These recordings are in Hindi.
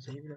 सही बोला।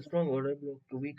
strong order block to weak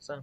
Sam.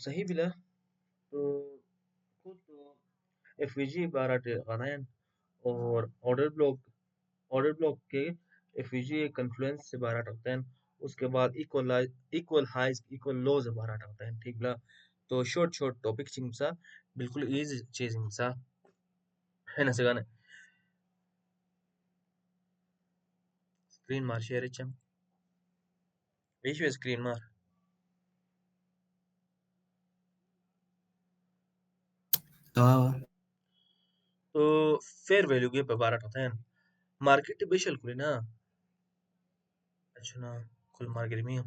सही bila तो खुद तो एफवीजी बारह गनायन और ऑर्डर ब्लॉक के एफवीजी कन्फ्लुएंस से बारह टकते हैं। उसके बाद इक्वल हाइज इक्वल लोज बारह टकते हैं। ठीक bila तो शॉर्ट टॉपिक चिंगसा बिल्कुल इजी चीजिंग सा है ना सगाने स्क्रीन मार शेयर चम बीच में स्क्रीन मार तो फेयर वैल्यू के बारह टकते हैं मार्केट बेशल कुली ना अच्छा ना कुल मार्केट में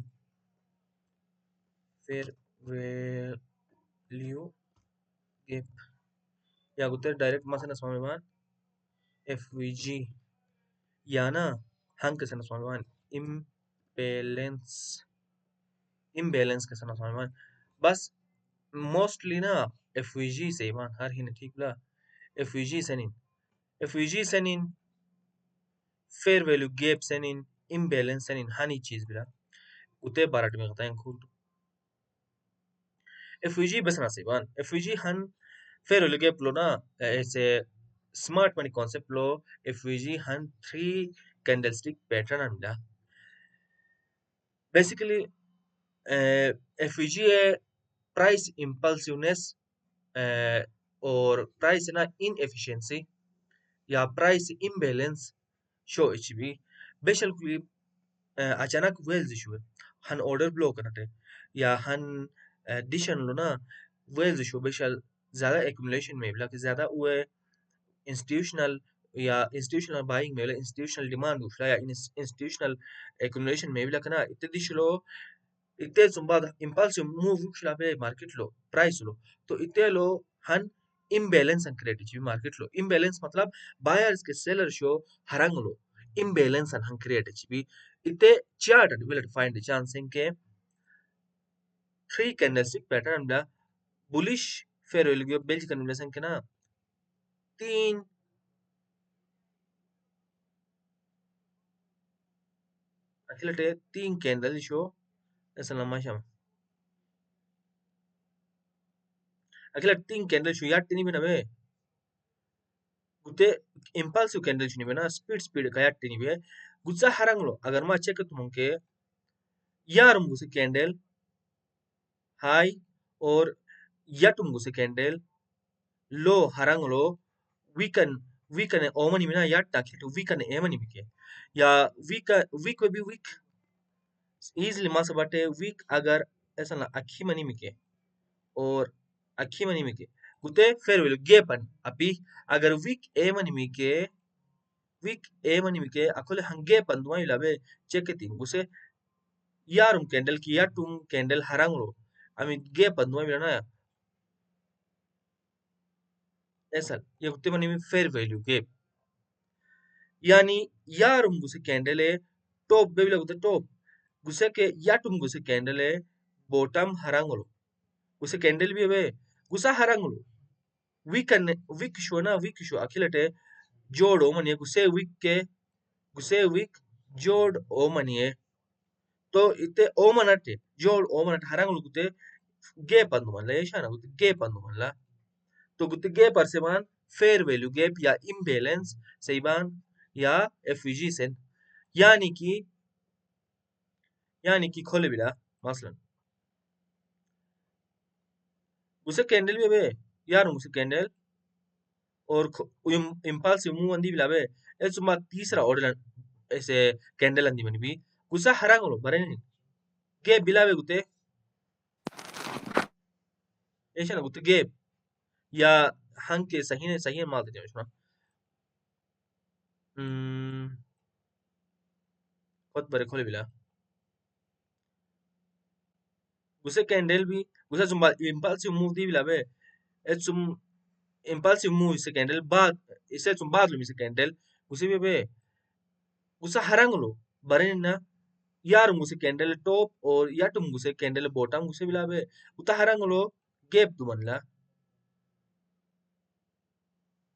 फेयर वैल्यू gap या गुते डायरेक्ट मसना स्वामीवान एफवीजी या ना हंग के सना स्वामीवान इम्बैलेंस इम्बैलेंस के सना स्वामीवान बस मोस्टली ना एफवीजी से मान हर ही ठीक ला एफवीजी सनिन फेयर वैल्यू गैप सनिन इम्बैलेंस सनिन हनी चीज बिला उते बारट में बताएं खुद एफवीजी बस ना से मान एफवीजी हन फेयर वैल्यू गैप लो ना ऐसे स्मार्ट मनी कॉन्सेप्ट लो एफवीजी हन 3 कैंडलस्टिक पैटर्न अंडा बेसिकली एफवीजी है प्राइस इंपल्सिवनेस और प्राइस ना इनएफिशिएंसी या प्राइस इम्बैलेंस शो एचबी बेशल अचानक वेल्स इशू हन ऑर्डर ब्लो करते या हन डिशन लो ना वेल्स इशू बेशल ज्यादा एक्यूमुलेशन में बिला कि ज्यादा वो इंस्टीट्यूशनल बाइंग में इंस्टीट्यूशनल डिमांड उठला या इंस्टीट्यूशनल एक्यूमुलेशन में बिला ना इतने दिशलो इतने सुंबाद इंपल्सिव मूव उठला पे मार्केट लो प्राइस लो तो इतने लो हन imbalance and create ichi market lo imbalance matlab buyers ke seller show harang lo imbalance and han create ichi ite chart will find the chance in ke 3 candlestick pattern da bullish fair value belge convention ke na तीन अखिलटे तीन कैंडल शो ऐसा लम्बा शाम अखिल तीन कैंडल शो यार तीन भी नवे गुते impulsive candle shuni bena speed kaya tini be gutsa haranglo agar ma check tumonke यार मुझे कैंडल हाई और यटुम गुसे कैंडल लो हरंग लो वीकन वीकन ओमनी मिना याट ताकि तो वीकन एमनी मिके या वीक भी वीक इजीली मास बटे वीक अगर ऐसा ना अखी मनी मिके और अखी मनी मिके गुते फेर विल गेपन अपी अगर वीक एमनी मिके अकोले हंगे पंदुमा इलाबे चेक गुसे यारुम कैंडल की याटुम कैंडल हरंग लो अमी गे पंदुमा मिला ना ऐसा ये कुत्ते मनी में फेयर वैल्यू के यानी यारुम गुसे कैंडल है टॉप बेबीला गुते टॉप गुसे के याटुम गुसे कैंडल है बॉटम हरंगलो गुसे कैंडल भी है गुसा हरंगलो वीक शो अखिलटे जोड़ ओमनी है गुसे वीक जोड़ ओमनी है तो इते ओमनटे जोड़ ओमनट हरंगलो गुते गे पंदु मनला ये शाना गुते गे पंदु मनला तो गुते गे परसेमान फेयर वैल्यू गैप या इम्बैलेंस सहीबान या एफवीजी सेन यानी कि खोले बिला मसलन उसे कैंडल भी बे यार उसे कैंडल और इम्पल्सिव मूव अंदी बिला बे ऐसे मा तीसरा ऑर्डर ऐसे कैंडल अंदी मनी भी गुसा हरांगलो बरे गे बिला बे गुते ऐसे ना गुते गे या हंग के सही है माल देते हैं बहुत बड़े खोले बिला gusa candle bi gusa zum impulsive move di bilabe et zum impulsive move se candle bad ise zum bad lo mi se candle gusa be gusa haranglo barena yar muse candle top or yatum guse candle bottom guse bilabe uta haranglo gap du manla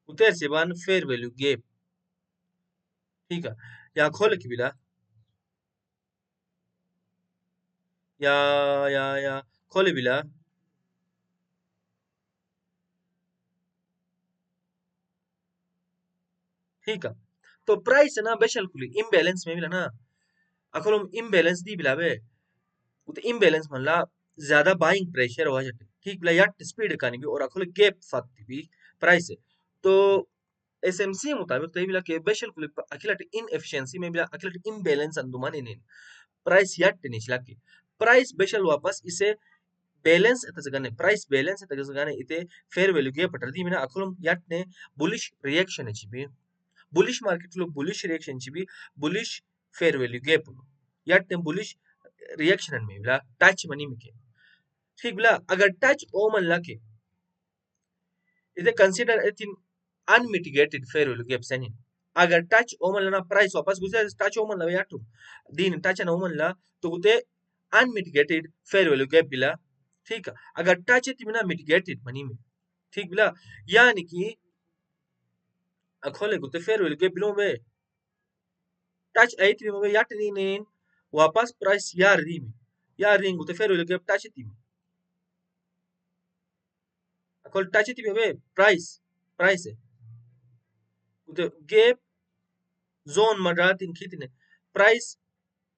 uter se ban fair value gap ठीक है या खोल के बिला या या खोले बिला ठीक है तो प्राइस है ना बेशल कुली इम्बैलेंस में बिला ना अखोलम इम्बैलेंस दी बिला बे उते इम्बैलेंस मनला ज्यादा बाइंग प्रेशर हो जाते ठीक बिला याट स्पीड कानी भी और अखोल गैप फक्ति भी प्राइस है तो एसएमसी मुताबिक तो बिला के बेशल कुली अखिलट इनएफिशिएंसी में बिला अखिलट इम्बैलेंस अंदुमान इन प्राइस याट निचला की प्राइस बेशल वापस इसे बैलेंस तजगने प्राइस बैलेंस तजगने इते फेयर वैल्यू गे पटरदी मिना अखुलम याटने बुलिश रिएक्शन छिबी बुलिश मार्केट लो बुलिश रिएक्शन छिबी बुलिश फेयर वैल्यू गे पुलो याटने बुलिश रिएक्शन में बिला टच मनी मिके ठीक बिला अगर टच ओ मन लके इते कंसीडर इथिन अनमिटिगेटेड फेयर वैल्यू गैप सनी अगर टच ओ मन लना प्राइस वापस गुसे टच ओ मन ला याटू दिन टच न ओ मन ला तो गुते अनमिटिगेटेड फेयर वैल्यू गैप बिला ठीक है अगर टच है ना मिटिगेटेड मनी में ठीक बिला यानी कि अखोले गुते फेयर वैल्यू के बिलो में टच आई थी में याट नहीं नहीं वापस प्राइस यार दी में यार रिंग गुते फेयर वैल्यू के टच थी में अखोल टच थी में प्राइस प्राइस है गुते गैप जोन मरात इन खीतने प्राइस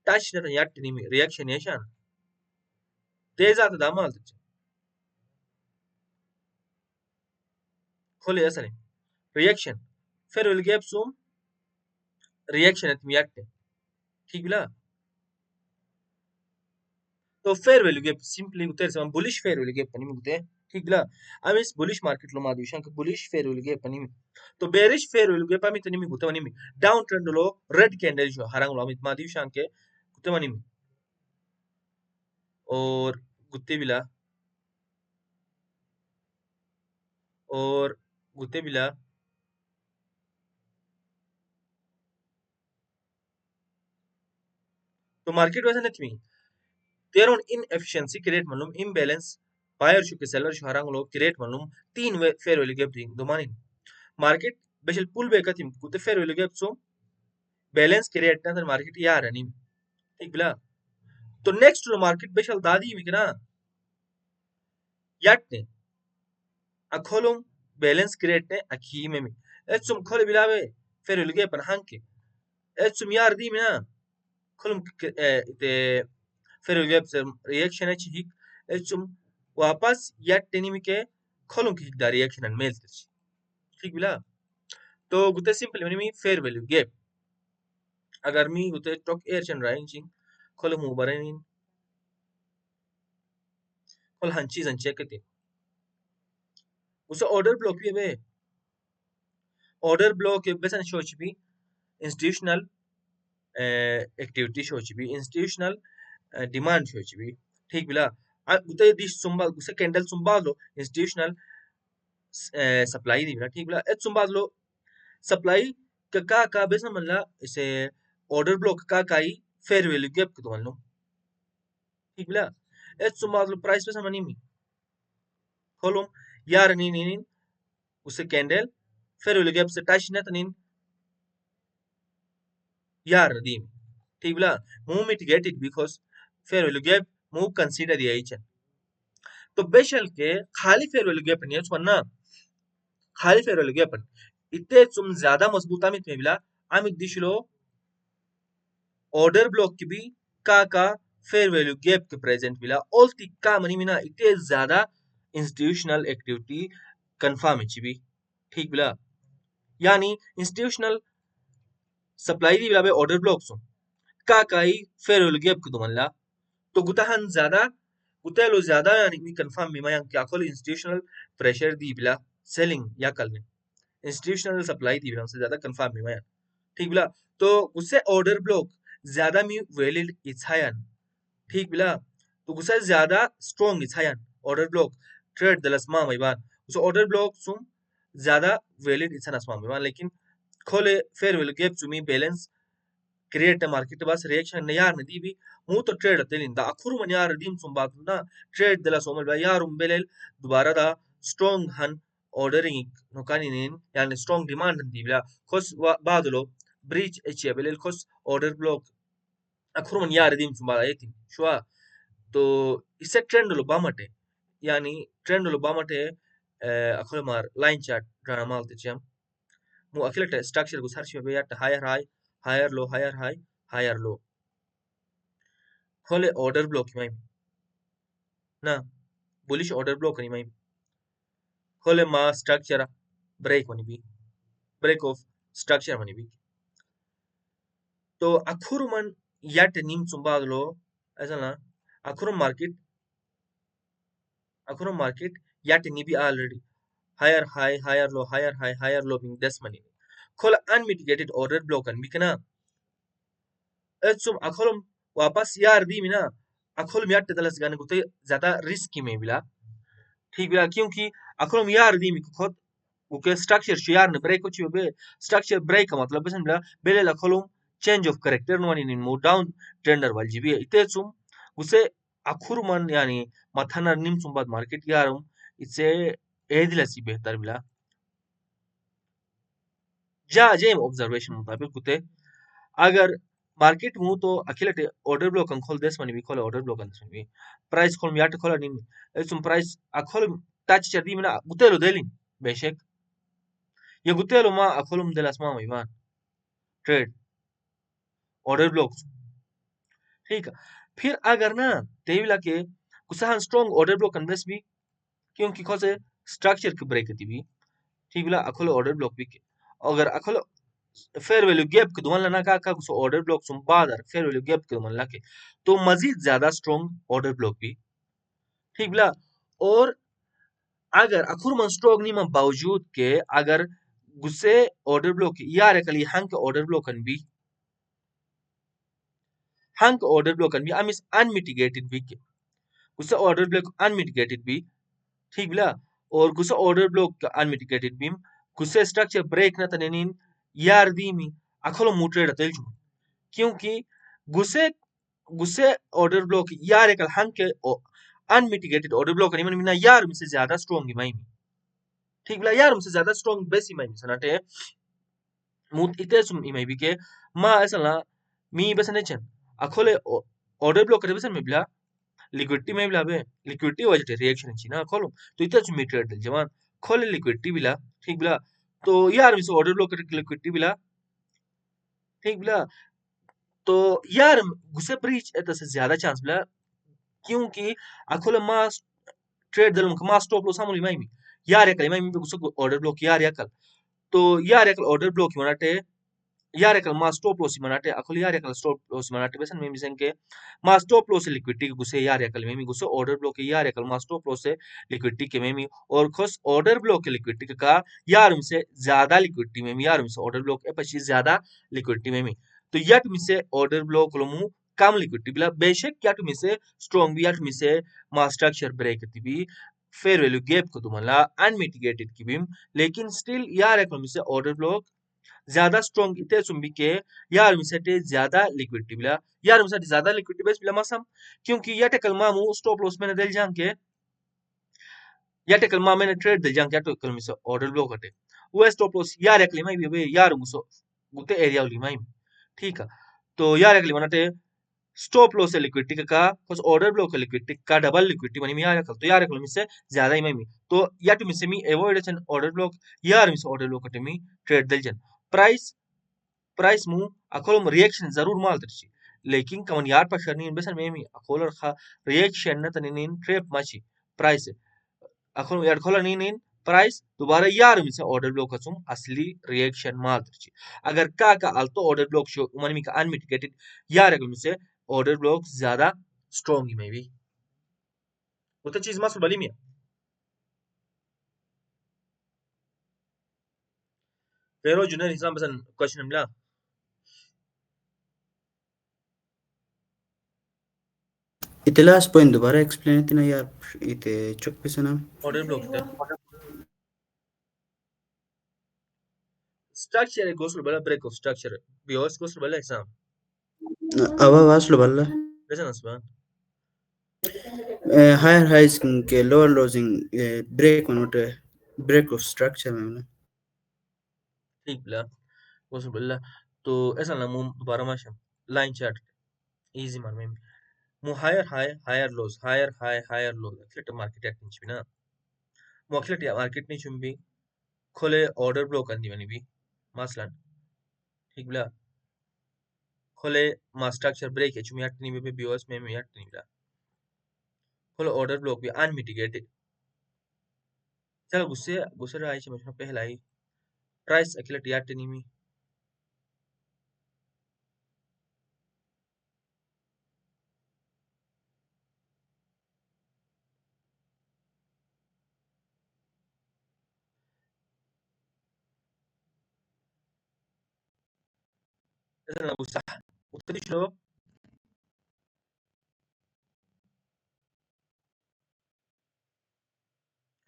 टच ना याट नहीं में रिएक्शन है शान तेज आता दामाल तक खोले ऐसा नहीं रिएक्शन फेयर वैल्यू गैप सोम रिएक्शन है तुम याट ठीक बिला तो फेयर वैल्यू गैप सिंपली उतर से बुलिश फेयर वैल्यू गैप पनी में गुते ठीक बिला अब इस बुलिश मार्केट लो मादिशा के बुलिश फेयर वैल्यू गैप पनी में तो बेरिश फेयर वैल्यू गैप अमित निमी गुते वनी में डाउन ट्रेंड लो रेड कैंडल जो हरंग लो अमित मादिशा के गुते वनी में और गुते बिला और गुते बिला तो मार्केट वैसे नहीं थी देयर ऑन इनएफिशिएंसी क्रिएट मालूम इम्बैलेंस बायर शु के सेलर शु हरंग लो क्रिएट मालूम तीन वे फेयर वैल्यू गैप रिंग दोमानी मार्केट बेशल पुल बैक थी गुते फेयर वैल्यू गैप सो बैलेंस क्रिएट ना मार्केट यार नहीं ठीक बिला तो नेक्स्ट लो मार्केट बेशल दादी में ना याट ने अखोलम बैलेंस क्रिएट ने अखी में एचुम खोले बिलावे फेयर वैल्यू गैप हंग के एचुम यार दी में ना खोलम ते फेयर वैल्यू गैप से रिएक्शन है ठीक एचुम वापस याट टेनी में के खोलम की दा रिएक्शन मेल ठीक बिला तो गुते सिंपल में फेयर वैल्यू गैप अगर मी गुते टॉक एयर चन राइंग खोलम उबरन खोल हंची जन चेक करते उसे ऑर्डर ब्लॉक भी है ऑर्डर ब्लॉक बेसन शोच भी इंस्टीट्यूशनल एक्टिविटी शोच भी इंस्टीट्यूशनल डिमांड शोच भी ठीक बिला उते दिस सुंबा उसे कैंडल सुंबा लो इंस्टीट्यूशनल सप्लाई दी बिला ठीक बिला एत सुंबा लो सप्लाई का बेसन मनला इसे ऑर्डर ब्लॉक का काई फेयर वैल्यू गैप को लो ठीक बिला एत सुंबा लो प्राइस बेसन मनी मी खोलो यार नी उसे कैंडल फेयर वैल्यू गैप से टच ना तनिन यार दी ठीक बिला move mitigated because fair value gap move consider यही चन तो बेशल के खाली फेयर वैल्यू गैप नहीं है ना खाली फेयर वैल्यू गैप इतने तुम ज्यादा मजबूता में बिला आमित दिशलो ऑर्डर ब्लॉक की भी का फेयर वैल्यू गैप के प्रेजेंट बिला ऑल का मनी मिना इतने ज्यादा इंस्टीट्यूशनल एक्टिविटी कंफर्म है भी ठीक बिला यानी इंस्टीट्यूशनल सप्लाई दी बिला ऑर्डर ब्लॉक सो काई फेयर वैल्यू गैप के दुमला तो गुताहन ज्यादा गुतेलो ज्यादा यानी मी कंफर्म मी मायंग क्या खोल इंस्टीट्यूशनल प्रेशर दी बिला सेलिंग या कल में इंस्टीट्यूशनल सप्लाई दी बिला से ज्यादा कंफर्म मी मायंग ठीक बिला तो उससे ऑर्डर ब्लॉक ज्यादा मी वैलिड इच्छायन ठीक बिला तो गुसा ज्यादा स्ट्रॉन्ग इछायन ऑर्डर ब्लॉक ट्रेड दलस मा मैबान उस ऑर्डर ब्लॉक सुम ज्यादा वैलिड इछन असमा मैबान लेकिन खोले फेयर वैल्यू गैप चुमी बैलेंस क्रिएट मार्केट बस रिएक्शन ने यार नदी भी मु तो ट्रेड तेलिन दा अखुर मन यार दीम सुम बात ना ट्रेड दला सोमल बा यार बेलेल दोबारा दा स्ट्रॉन्ग हन ऑर्डरिंग नोकानी नेन यानी स्ट्रॉन्ग डिमांड दी बिला खोस बादलो ब्रीच एच बेलेल खोस ऑर्डर ब्लॉक अखुर मन यार दीम सुम बात आयती शुआ तो इससे ट्रेंड लो बामटे यानी ट्रेंड लो बामटे अखुर मार लाइन चार्ट ड्रामा मालते चम मु अखिलटे स्ट्रक्चर को सर्च में यार higher high higher low higher high higher low खोले ऑर्डर ब्लॉक में ना बुलिश ऑर्डर ब्लॉक नहीं खोले मा स्ट्रक्चर ब्रेक होनी भी ब्रेक ऑफ स्ट्रक्चर होनी भी तो अखुर मन याट नीम सुंबाद लो ऐसा ना अखुर मार्केट याट नी भी already higher high higher low बिंग दस मनी खोला अनमिटिगेटेड ऑर्डर ब्लॉक अन बिकना एचुम अखोलम वापस यार दी मिना अखोलम याट दलस गाने गुते ज्यादा रिस्की में बिला ठीक बिला क्योंकि अखोलम यार दी मी खुद उके स्ट्रक्चर शियार ने ब्रेक कुछ बे स्ट्रक्चर ब्रेक का मतलब बसन बिला बेले अखोलम चेंज ऑफ कैरेक्टर नोनी इन मो डाउन ट्रेंडर वाल जीबी इते चुम उसे अखुर मन यानी मथाना निम सुंबाद मार्केट यारम इसे एदिलसी बेहतर बिला जा जे ऑब्जर्वेशन मुताबिक कुते अगर मार्केट मु तो अखिलटे ऑर्डर ब्लॉक खोल देस मनी भी खोल ऑर्डर ब्लॉक अंदर प्राइस खोल याट खोल नी एसुम प्राइस अखोल टच चदी मिना गुतेलो देलिन बेशक ये गुतेलो मा अखोलम देलास मा मैमान ट्रेड ऑर्डर ब्लॉक ठीक है फिर अगर ना देविला के कुछ स्ट्रॉन्ग ऑर्डर ब्लॉक अनबेस भी क्योंकि खोसे स्ट्रक्चर के ब्रेक थी भी ठीक बिला अखोलो ऑर्डर ब्लॉक भी अगर अखोलो फेयर वैल्यू गैप के दुमन लना का कुछ ऑर्डर ब्लॉक सुम बादर फेयर वैल्यू गैप के दुमन लके तो मजीद ज्यादा स्ट्रॉन्ग ऑर्डर ब्लॉक भी ठीक बिला और अगर अखुर मन स्ट्रॉन्ग नी में बावजूद के अगर गुस्से ऑर्डर ब्लॉक यार एकली हंक ऑर्डर ब्लॉक अन भी हंक ऑर्डर ब्लॉक अन भी अमिस अनमिटिगेटेड भी के गुस्से ऑर्डर ब्लॉक अनमिटिगेटेड भी ठीक बिला और गुस्से ऑर्डर ब्लॉक अनमिटिगेटेड भी गुस्से स्ट्रक्चर ब्रेक ना तनेनिन यार दी मी अखोलो मुट्रेड तेल चुम क्योंकि गुस्से गुस्से ऑर्डर ब्लॉक यार एकल हंक के अनमिटिगेटेड ऑर्डर ब्लॉक नहीं मिना यार मुझसे ज्यादा स्ट्रॉन्ग है ठीक बिला यार मुझसे ज्यादा स्ट्रॉन्ग बेसी माई सनाटे मुत इते सुम इमाई भी के मा ऐसा ना मी बस नहीं चन अखोले ऑर्डर ब्लॉक करे बस में बिला लिक्विडिटी में बिला बे लिक्विडिटी वजह रिएक्शन छी ना खोलो तो इते सुम ट्रेड दल जवान खोले लिक्विडिटी बिला ठीक बिला तो यार मुझसे ऑर्डर ब्लॉक करे लिक्विडिटी बिला ठीक बिला तो यार गुस्से ब्रीच एत से ज्यादा चांस बिला क्योंकि अखोले मा ट्रेड दल मा स्टॉप लॉस हमली माई यार एकल माई गुस्से ऑर्डर ब्लॉक यार एकल तो यार एकल ऑर्डर ब्लॉक मनाटे यार एकल मा स्टॉप लॉस मनाटे अखोल यार एकल स्टॉप लॉस मनाटे बेसन में मिसन के मा स्टॉप लॉस लिक्विडिटी के गुस्से यार एकल में गुस्से ऑर्डर ब्लॉक यार एकल मा स्टॉप लॉस से लिक्विडिटी के में और खोस ऑर्डर ब्लॉक के लिक्विडिटी का यार से ज्यादा लिक्विडिटी में यार से ऑर्डर ब्लॉक ए पची ज्यादा लिक्विडिटी में तो याट में से ऑर्डर ब्लॉक लोमु कम लिक्विडिटी बिला बेशक याट में से स्ट्रांग भी याट में से मा स्ट्रक्चर ब्रेक थी फेयर वैल्यू गैप को तुम्हाला अनमिटिगेटेड की बीम लेकिन स्टिल यार एक से ऑर्डर ब्लॉक ज्यादा स्ट्रॉन्ग इते चुंबी के यार मिसटे ज्यादा लिक्विडिटी बिला यार मिसटे ज्यादा लिक्विडिटी बेस बिला मसम क्योंकि याटे कलमा मु स्टॉप लॉस मैंने दिल जान के याटे कलमा मैंने ट्रेड दिल जान के याटे कलमी से ऑर्डर ब्लॉक हटे वो स्टॉप लॉस यार एकली माई बे यार मुसो गुते एरिया उली माई ठीक है तो यार एकली बनाते स्टॉप लॉस लिक्विडिटी का कुछ ऑर्डर ब्लॉक लिक्विडिटी का डबल लिक्विडिटी मनी में यार तो यार एकल से ज्यादा ही में तो याट मिसे मी अवॉइड ऑर्डर ब्लॉक यार मिसे ऑर्डर ब्लॉक हटे मी ट्रेड दिल जन प्राइस मु अकोलम रिएक्शन जरूर माल तरची लेकिन कमन यार पर शरनी बेसन में मी अकोलर खा रिएक्शन न तनिन ट्रेप माची प्राइस अकोलम यार खोला नीन प्राइस दोबारा यार में से ऑर्डर ब्लॉक कसुम असली रिएक्शन माल तरची अगर का अल्तो ऑर्डर ब्लॉक शो मन मी का अनमिटिगेटेड यार अगर में से ऑर्डर ब्लॉक ज्यादा स्ट्रॉन्ग में भी वो तो चीज मसल बली मिया फेरो जुनर हिसाब बसन क्वेश्चन मिला ite last point दोबारा explain tina यार ite चुक पे से नाम order block ite structure gosul bala break of structure bios gosul bala exam अवा वास लो बल्ला listen asban higher highs के lower lows in break मनोटे break of structure में ना ठीक बला gosul bala तो ऐसा ना मु दोबारा माशम line chart easy mar में mu higher high higher lows higher high higher lows athlet market acting china mu athlet market ni chumbi khole order block andi mani bi maslan ठीक बला khole ma structure break है chumi atni be bios में atni bla khole order block भी unmitigated चलो गुस्से गुस्से राय से मचना पहला ही प्राइस अखिलट याटनी मी ऐसा ना गुस्सा उतरी शो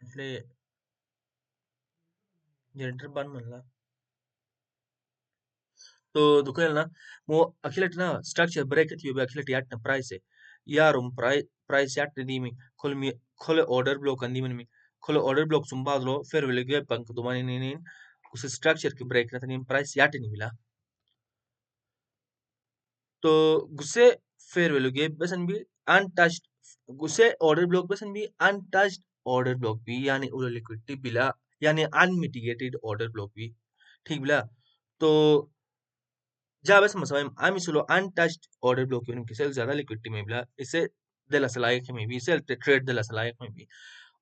એટલે जनरेटर बंद म्हणला तो दुखेल ना मो अखिलट ना स्ट्रक्चर ब्रेक थी बे अखिलट याट ना प्राइस है यार प्राइस याट दी मी खोले ऑर्डर ब्लॉक अंदी मन मी खोले ऑर्डर ब्लॉक सुंबा लो फिर वेले गे पंक दुमानी नी उस स्ट्रक्चर की ब्रेक ना तनी प्राइस याट नहीं मिला तो गुस्से फिर वेले गे बसन भी अनटच्ड गुस्से ऑर्डर ब्लॉक बसन भी अनटच्ड ऑर्डर ब्लॉक भी यानी उलो लिक्विडिटी बिला यानी अनमिटिगेटेड ऑर्डर ब्लॉक भी ठीक बिला तो जहाँ बस मसला आमी सुलो अनटच्ड ऑर्डर ब्लॉक यूनिट किसे ज्यादा लिक्विडिटी में बिला इसे दला सलायक में भी इसे ट्रेड दला सलायक में भी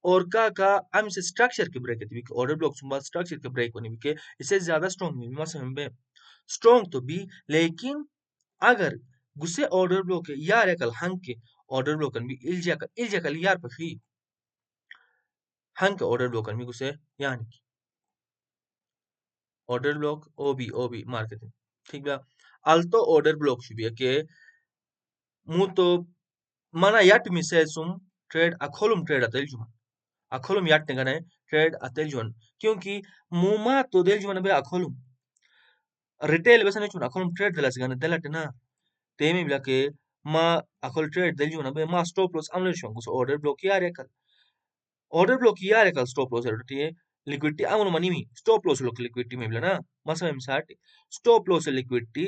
और का आमी से स्ट्रक्चर के ब्रेक है ऑर्डर ब्लॉक सुंबा स्ट्रक्चर के ब्रेक होने भी के इसे ज्यादा स्ट्रॉन्ग में भी मसला में स्ट्रॉन्ग तो भी लेकिन अगर गुस्से ऑर्डर ब्लॉक है यार एकल हंग के ऑर्डर ब्लॉक भी इल्जा कल यार पखी हंग के ऑर्डर ब्लॉक भी गुस्से यानी ऑर्डर ब्लॉक ओबी मार्केटिंग ठीक बा alto order block şubiye ke muto mana yat misesum trade akolum trade atel juma akolum yat negane trade atel juan क्योंकि मुमा तो देल जुन बे akolum retail besane chun akolum trade delas gane delat na temi blake ma akol trade del juan be ma stop loss amle shon gus order block yare kal stop loss eroti liquidity amul manimi stop loss lok liquidity me blana masa em sat stop loss liquidity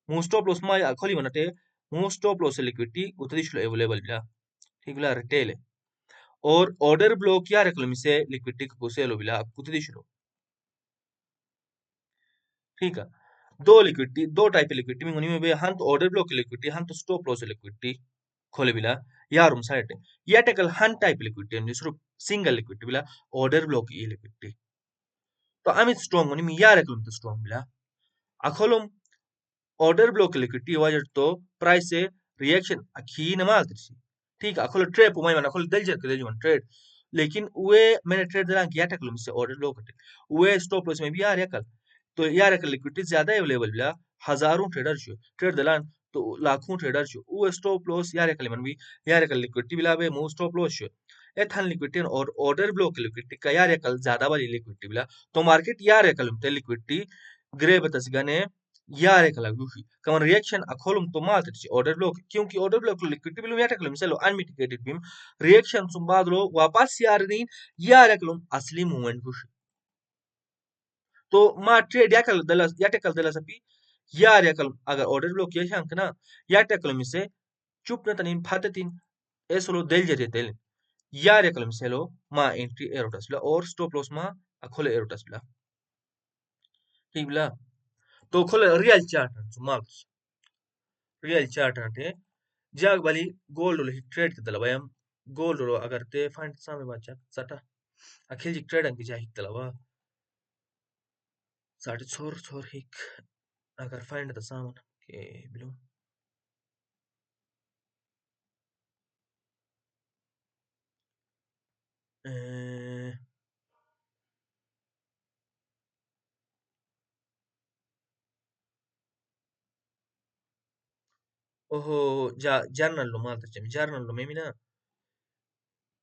mu stop loss ma kholi manate mu stop loss liquidity utadishlo available bila ठीक bila retail है और ऑर्डर ब्लॉक या रखलो मिसे लिक्विडिटी को से लो बिला utadishlo ठीक है दो लिक्विडिटी दो टाइप की लिक्विडिटी में बे हंत ऑर्डर ब्लॉक लिक्विडिटी हंत स्टॉप लॉस लिक्विडिटी खोले बिला यार साइड या टेकल हंत टाइप लिक्विडिटी जिसरो सिंगल लिक्विडिटी बिला ऑर्डर ब्लॉक ये लिक्विडिटी तो आमी स्ट्रांग मनी मी यार रखलो तो स्ट्रांग बिला अखोलम ऑर्डर ब्लॉक लिक्विडिटी वाजर तो प्राइस से रिएक्शन अखी नमाल तिरसी ठीक है अखोल ट्रेड पुमाई मन अखोल दलजर के दलजन ट्रेड लेकिन वे मैंने ट्रेड दला किया टेकलो से ऑर्डर ब्लॉक वे स्टॉप लॉस में भी यार एकल तो यार एकल लिक्विडिटी ज्यादा अवेलेबल बिला हजारों ट्रेडर छो ट्रेड दलान तो लाखों ट्रेडर छो वो स्टॉप लॉस यार एकल मन भी यार एकल लिक्विडिटी बिला बे मो स्टॉप लॉस छो एथन लिक्विडिटी और ऑर्डर ब्लॉक लिक्विडिटी का यार एकल ज्यादा वाली लिक्विडिटी बिला तो मार्केट यार एकल ते लिक्विडिटी ग्रे बतस गने यार एकल गुफी कमन रिएक्शन अखोलम तो माल तची ऑर्डर ब्लॉक क्योंकि ऑर्डर ब्लॉक लिक्विडिटी बिलो यार एकल मिसलो अनमिटिगेटेड बिम रिएक्शन सुम बादलो वापस यार नहीं यार एकल असली मूवमेंट गुफी तो मा ट्रेड याटेकल दलस अपि यार yakal agar order block yeshan kana yatekal mise chup na tanin phatatin esolo del jete del यार yakal miselo ma entry erotas la और stop loss ma akhole erotas la ठीक la तो khole real chart सुमाल real chart ante jag bali gold lo trade ke dala bayam gold lo agar te find same bacha sata akhil ji trade anki jahi dala ba sate chor chor hik agar find the saman ke bilu oho journal lo mal tercem journal lo memina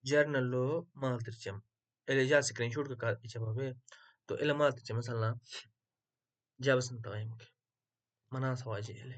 journal lo mal tercem ele ja screenshot ka ichababe to ele mal tercem masala ja basan tawai muke mana sawaje ele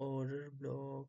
order block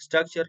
structure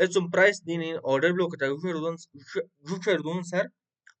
zum price din in order block ta guferdun sar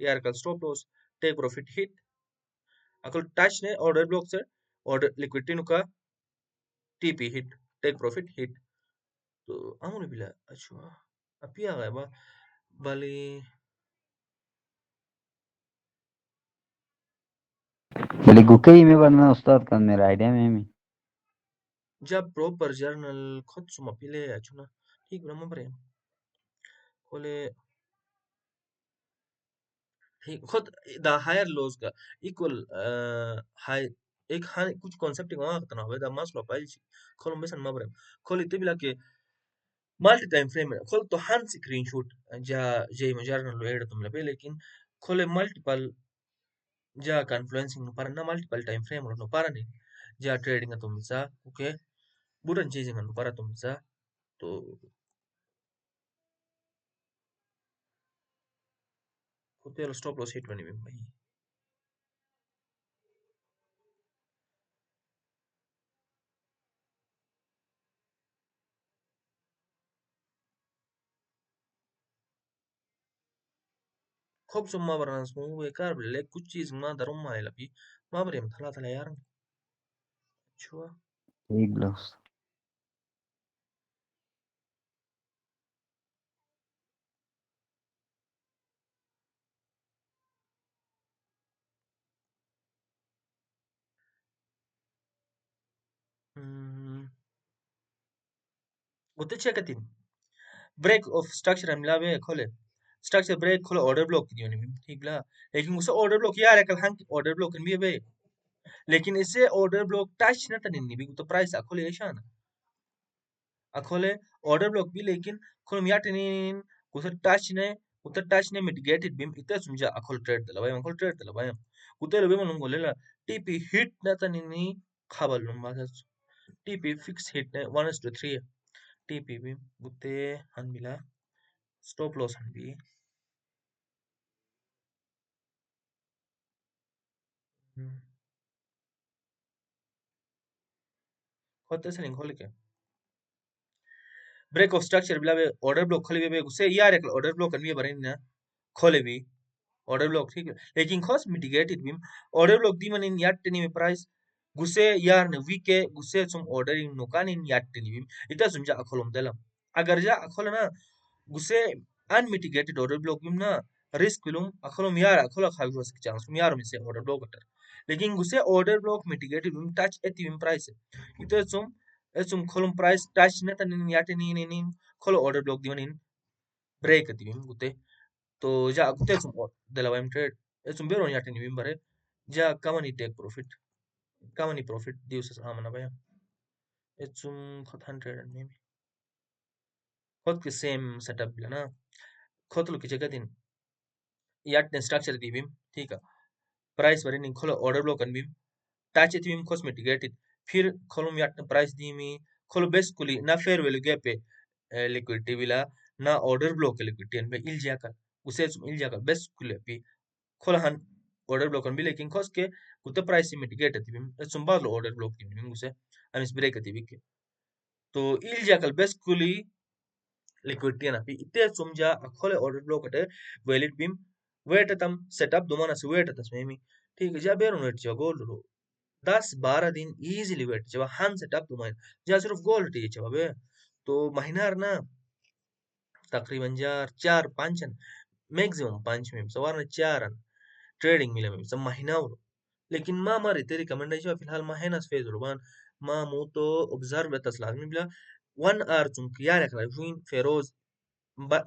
यार कल stop loss take profit hit अकल touch ने order block से order liquidity नुका TP hit take profit hit तो अमुन बिला अच्छा अपी आ गया बा बाली बल्कि गुके में बनना उस्ताद का मेरा आइडिया में ही जब proper journal खुद सुमा पिले अच्छा ना ठीक ब्रह्म बरे खोले ठीक खुद द हायर लोज का इक्वल हाई एक हाई कुछ कॉन्सेप्ट का वहाँ करना होगा द मास्लो पाइल खोलो में सन मबरे खोले इतने बिला के मल्टी टाइम फ्रेम खोल तो हन स्क्रीनशॉट जा जे मजार न लोएड तुम लबे लेकिन खोले मल्टीपल जा कॉन्फ्लुएंसिंग नो पारा ना मल्टीपल टाइम फ्रेम नो पारा नहीं जा ट्रेडिंग तुम सा ओके बुरन चीजिंग नो पारा तुम सा तो होते स्टॉप लॉस हिट बनी भाई खूब सुम्मा बरना स्मू बेकार ले कुछ चीज ना दरुम मारे लपी मा बरे थला थला यार छुआ ठीक ब्लॉस होते चेकतिन ब्रेक ऑफ स्ट्रक्चर हम लावे खोले स्ट्रक्चर ब्रेक खोले ऑर्डर ब्लॉक की नहीं ठीक ला लेकिन उसे ऑर्डर ब्लॉक यार है कल हंक ऑर्डर ब्लॉक भी है लेकिन इससे ऑर्डर ब्लॉक टच ना तनिन भी तो प्राइस अकोले ऐशान अकोले ऑर्डर ब्लॉक भी लेकिन खोले मिया तनिन उसे टच ने मिटिगेटेड बीम इतना समझा अकोल ट्रेड दला भाई उते लबे मन बोले ला टीपी हिट ना तनिन खबर लंबा टीपी फिक्स हिट ने 1:3 टीपी भी उते हन मिला स्टॉप लॉस हन भी होते से नहीं खोल के ब्रेक ऑफ स्ट्रक्चर बिला ऑर्डर ब्लॉक खोले बे गुसे यार एक ऑर्डर ब्लॉक करनी बरे ना खोले भी ऑर्डर ब्लॉक ठीक है लेकिन खोस मिटिगेटेड बीम ऑर्डर ब्लॉक दी मन इन यार टेनी में प्राइस गुसे यार ने वीके गुसे सुम ऑर्डर इन नोकान इन यार टेनी बीम इता सुमजा अखोलम दलम अगर जा अखोल ना गुसे unmitigated order block bimna risk bilum akholom yara akhola khalwas chance yara mise order block atar lekin guse order block mitigated bim touch eti bim price ito esum kholom price touch na tan yate ni kholo order block dimanin break eti bim gute to ja gute sum de la trade esum beron yate ni bim bare ja kamani take profit kamani profit diusas amana baya esum 100 maybe khod ke same setup bilana khod lo ke jaga din यात स्ट्रक्चर दी बीम ठीक है प्राइस वरी निं खोलो ऑर्डर ब्लॉक अन बीम टाच ती बीम खोस मिटिगेटेड फिर खोलो यात प्राइस दी मी खोलो बेसिकली ना फेयर वैल्यू गैप पे लिक्विडिटी विला ना ऑर्डर ब्लॉक के लिक्विडिटी अन पे इल जाकर उसे इल जाकर बेसिकली पी खोलो हन ऑर्डर ब्लॉक अन भी लेकिन खोस के कुत्ते प्राइस मिटिगेटेड ती बीम सुंबा लो ऑर्डर ब्लॉक ती बीम उसे हम इस ब्रेक ती भी तो इल जाकर basically liquidity na pi ite sumja akhole order block ate valid bim wait tam setup dumana se wait tas memi ठीक है जा बेर wait जा गोल रो 10-12 दिन easily wait जब हम setup दुमान जा सिर्फ गोल टी जब बे तो महीना ना तकरीबन जा 4-5 मैक्सिमम 5 में सवार 4 ट्रेडिंग मिले में सब महीना हो लेकिन माँ रीते रिकमेंडेशन फिलहाल माँ है ना स्पेस रुबान माँ मु तो ऑब्जर्व तस लाजमी बिला 1 आवर तुम किया रखला हुइन फेरोज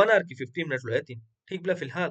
1 आवर की 15 मिनट लो है ठीक बिला फिलहाल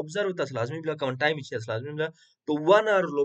ऑब्जर्व तस लाजमी बिला कम टाइम इच्छे लाजमी बिला तो 1 आवर लो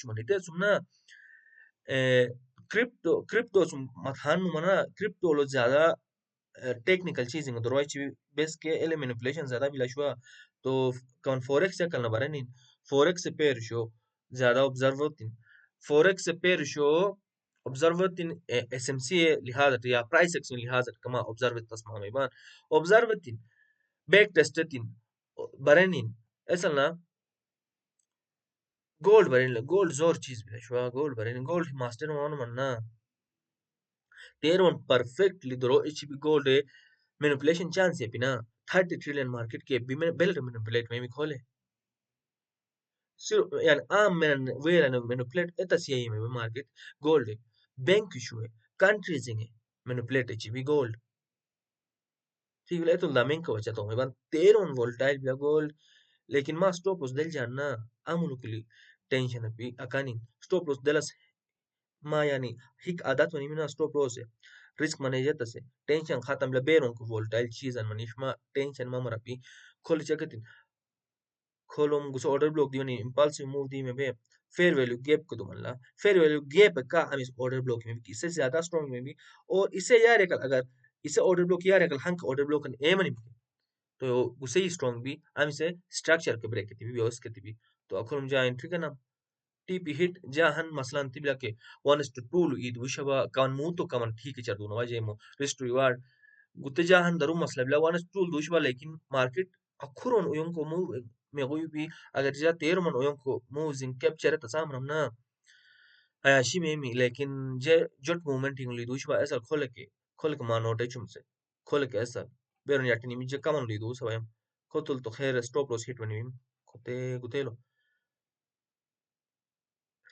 चुमन इते सुमना क्रिप्टो सुम मथान मना क्रिप्टो लो ज्यादा टेक्निकल चीजें दरवाई बेस के एले मैनिपुलेशन ज्यादा बिला शुआ तो कौन फोरेक्स से करना बारे नहीं फोरेक्स से पेयर शो ज्यादा ऑब्जर्व होती फोरेक्स से पेयर शो ऑब्जर्व होती एसएमसी लिहाज या प्राइस एक्शन लिहाज कमा ऑब्जर्व तस्मा में बार ऑब्जर्व होती बैक टेस्ट होती बारे नहीं ऐसा ना गोल्ड बारे नहीं गोल्ड जोर चीज बिला शुआ गोल्ड बारे नहीं गोल्ड मास्टर मनना तेरे परफेक्टली दरो एचपी गोल्ड मैनिपुलेशन चांस है बिना 30 ट्रिलियन मार्केट के भी में बेल मैनिपुलेट में भी खोले सिर्फ यानी आम में वेर एंड मैनिपुलेट एता सी में मार्केट गोल्ड बैंक इशू है कंट्रीज है मैनिपुलेट है भी गोल्ड ठीक है तो दामिंग का बचा तो मैं बात 13 वोल्टाइल भी गोल्ड लेकिन मां स्टॉप लॉस दिल जानना आमुल के लिए टेंशन है भी अकानी स्टॉप लॉस दिलस मां यानी हिक आदत वनी में स्टॉप लॉस है रिस्क मैनेजर तसे टेंशन खत्म ले बेरों को वोल्टाइल चीज अन मनीष मा टेंशन मा मरापी खोल चकतिन खोलोम गुस ऑर्डर ब्लॉक दिवनी इंपल्सिव मूव दी में बे फेयर वैल्यू गैप को दुमला फेयर वैल्यू गैप का हम इस ऑर्डर ब्लॉक में भी इससे ज्यादा स्ट्रांग में भी और इससे यार एक अगर इसे ऑर्डर ब्लॉक यार एक hunk order block a money तो उसे ही स्ट्रांग भी हम इसे स्ट्रक्चर के ब्रेक के भी व्यवस्थित के भी तो अखर जा एंट्री का नाम टीपी हिट जहां मसलन तिबला के 1:2 ईद विशवा कान मु तो कमन ठीक है चरदू नवा जेमो रिस्क रिवार्ड गुते जहां दरु मसला बिला 1:2 दुशवा लेकिन मार्केट अखुरन उयम को मु me goy bi agar ja ter man oyon ko moving capture ta sam ramna ayashi me mi lekin je jot momenting li dushwa asal khole ke man note chumse khole ke asal beron yatini mi je kaman li du sa kotul to khair stop loss hit wani kote gutelo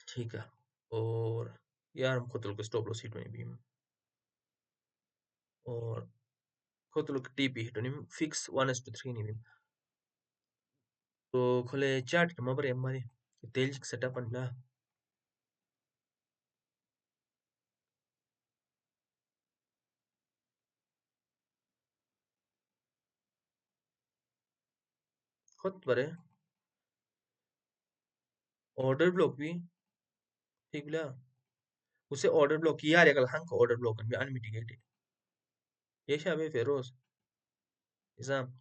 ठीक है और यार हम कोतल को स्टॉप लॉस हिट वनी बीम और कोतल को टीपी हिट वनी फिक्स 1:3 नी बीम तो खोले चार्ट मबरे हमारे तेल सेटअप अनला खुद बरे ऑर्डर ब्लॉक भी ठीक बिला उसे ऑर्डर ब्लॉक किया रे कल हंक ऑर्डर ब्लॉक भी अनमिटिगेटेड ये शाबे फेरोज इजाम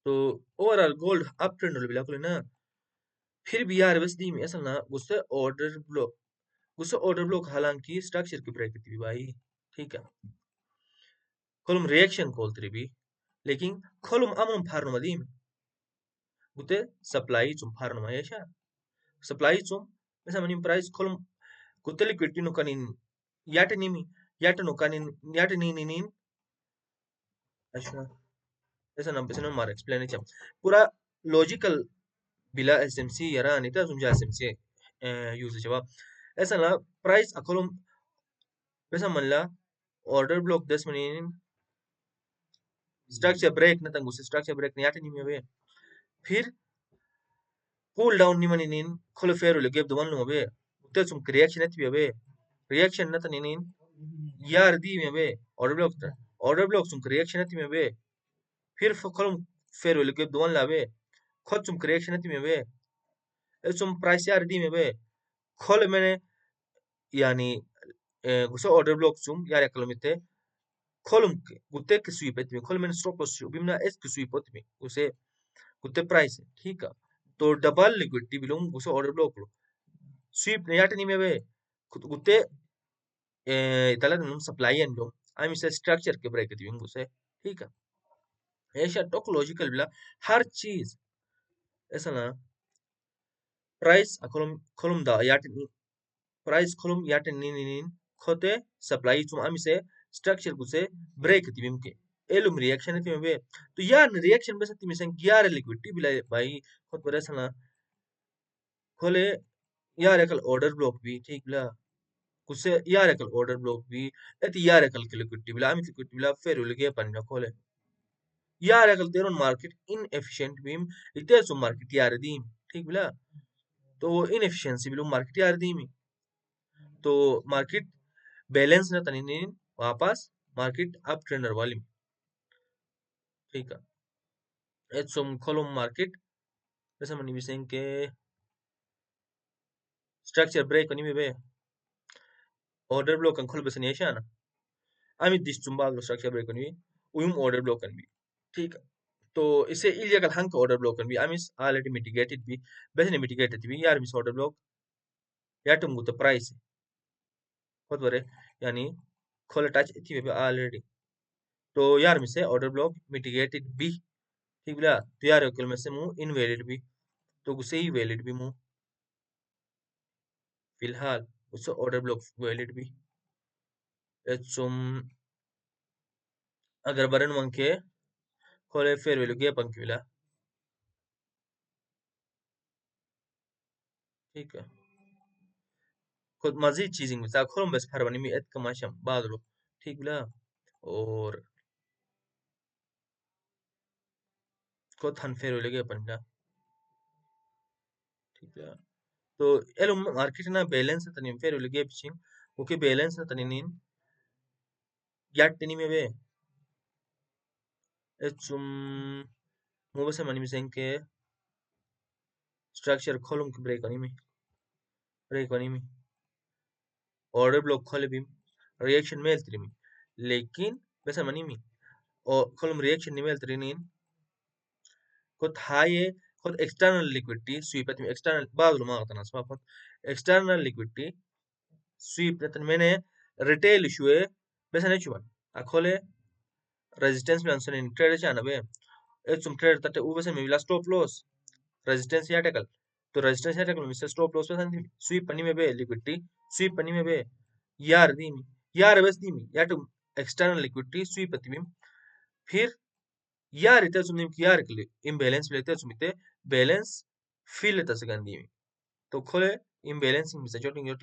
तो ओवरऑल गोल्ड अप ट्रेंड बिला कोले ना फिर भी यार बस दी में असल ना उससे ऑर्डर ब्लॉक हालांकि स्ट्रक्चर की ब्रेक थी भाई ठीक है kolum reaction koltribi lekin kolum amun parno madim gute supply zum parno mayesha supply zum mesela manim price kolum gute liquidity no kanin yata no kanin yata nin अच्छा ऐसा ना पैसे ना मार एक्सप्लेन चम पूरा लॉजिकल बिला एसएमसी यारा अनिता तुम जा एसएमसी यूज जवाब ऐसा ना price अकोलम besa manla order block des manin structure break na tangu structure break ni yata ni mebe फिर cool down ni maninin kholo feru le geb duman lo be utte sum reaction ati be reaction na taninin yar di mebe order block sum reaction ati mebe फिर kolom feru le geb duman la be khot sum reaction ati mebe sum price yar di mebe khol mene yani gusa order block sum yar yakalomite kolum gutte ke sweep etmi kol men stop loss bimna es ke sweep otmi उसे गुत्ते प्राइस है ठीक है तो डबल लिक्विडिटी बिलोंग गुसे ऑर्डर ब्लॉक लो स्वीप ने याट नहीं में वे गुत्ते तला नम सप्लाई एंड लो आई मिस स्ट्रक्चर के ब्रेक दिविंग गुसे ठीक है ऐसा टोक लॉजिकल बिला हर चीज ऐसा ना प्राइस अकोलम कोलम दा याट नहीं प्राइस कोलम याट नहीं खोते सप्लाई तुम आई मिस स्ट्रक्चर गुसे ब्रेक दिविंग के elum reaction ati mebe to yan reaction besa ti misen gyare liquidity bila भाई खुद बरे सना खोले यार एकल ऑर्डर ब्लॉक भी ठीक bila कुसे यार एकल ऑर्डर ब्लॉक भी एति यार एकल के liquidity bila amit liquidity bila फेर उलगे पन्ना खोले यार एकल तेरोन मार्केट इनएफिशिएंट बीम इते सो मार्केट यार दीम ठीक bila तो इनएफिशिएंसी बिलो मार्केट यार दीमी तो मार्केट बैलेंस ना तनिन वापस मार्केट अप ट्रेंडर वाली ठीक है एत सो खोलो मार्केट जैसे मनी बिसें के structure break ani mebe order block kan khol besan yashana ami dis chumba lo structure break ani uyum order block kan bi ठीक है तो इसे illegal hang order block kan bi ami already mitigated bi besan mitigated bi यार मिस order block या तुम गुत प्राइस खुद बरे यानी खोल टच इति बे already तो यार miss order block mitigated bi ठीक बिला तो यार कल में से मु invalid भी तो गुसे ही valid भी मु फिलहाल उससे order block valid भी तुम अगर बरन मंके खोले फेर वेलु गे पंकिला ठीक है खुद मजीद चीजिंग में खोलम बस फरवनी में एत कमाशम बादलो ठीक बिला और को थन फेर वेलु गे पंका ठीक है तो एलो मार्केट ना बैलेंस तनी फेर वेलु गे पिचिंग ओके बैलेंस तनी नीन याट तनी में बे एचुम मुबसे मनी मिसें के स्ट्रक्चर खोलम के ब्रेक अनि में ऑर्डर ब्लॉक खोले भी रिएक्शन मेल तरी में लेकिन वैसा मनी में और खोलम रिएक्शन नहीं मेल तरी नीन खुद हाई खुद एक्सटर्नल लिक्विडिटी स्वीप में एक्सटर्नल बादल मागतना स्वा खुद एक्सटर्नल लिक्विडिटी स्वीप नतन मैंने रिटेल इशू है वैसा नहीं चुवन अखोले रेजिस्टेंस में आंसर इन ट्रेड चाहना बे एक तुम ट्रेड तटे ऊपर से मिला स्टॉप लॉस रेजिस्टेंस या टेकल तो रेजिस्टेंस या टेकल मिसे स्टॉप लॉस वैसा नहीं स्वीप पनी में बे लिक्विडिटी स्वीप पनी में बे यार दी मी यार बस दी मी या तुम एक्सटर्नल लिक्विडिटी स्वीप पति में फिर यार इते तुम निम यार के लिए इम्बैलेंस लेते तुम इते बैलेंस फील लेता से गंदी में तो खोले इम्बैलेंसिंग मिसे जोटिंग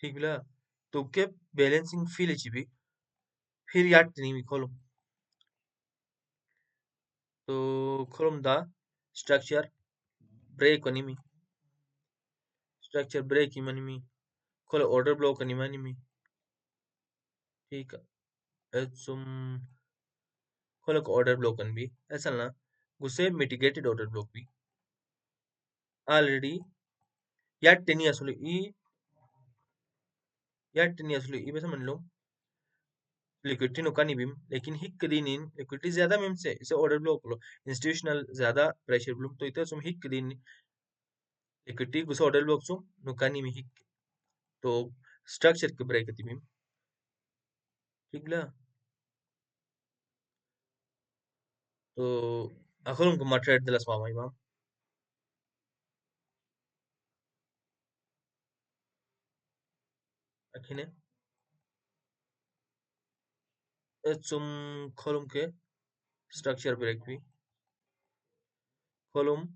ठीक बिला तो के बैलेंसिंग फील भी फिर यार नहीं में खोलो तो खोलम दा स्ट्रक्चर ब्रेक अनि में स्ट्रक्चर ब्रेक ही मनी में खोले ऑर्डर ब्लॉक अनि मनी में ठीक है तुम खोले ऑर्डर ब्लॉक अन भी ऐसा ना गुसे मिटिगेटेड ऑर्डर ब्लॉक भी ऑलरेडी यार टेनी असली बस मन लो लिक्विडिटी नो कानी बिम लेकिन हिक दिन इन लिक्विडिटी ज्यादा मिम से इसे ऑर्डर ब्लॉक लो इंस्टीट्यूशनल ज्यादा प्रेशर ब्लूम तो इते तुम हिक दिन लिक्विडिटी गुसे ऑर्डर ब्लॉक तुम नो कानी में हिक तो स्ट्रक्चर के ब्रेक ती बिम ठीक ला तो अखरुम को माट्रेड दलस मामा इमाम अखिने तुम खोलम के स्ट्रक्चर ब्रेक भी खोलम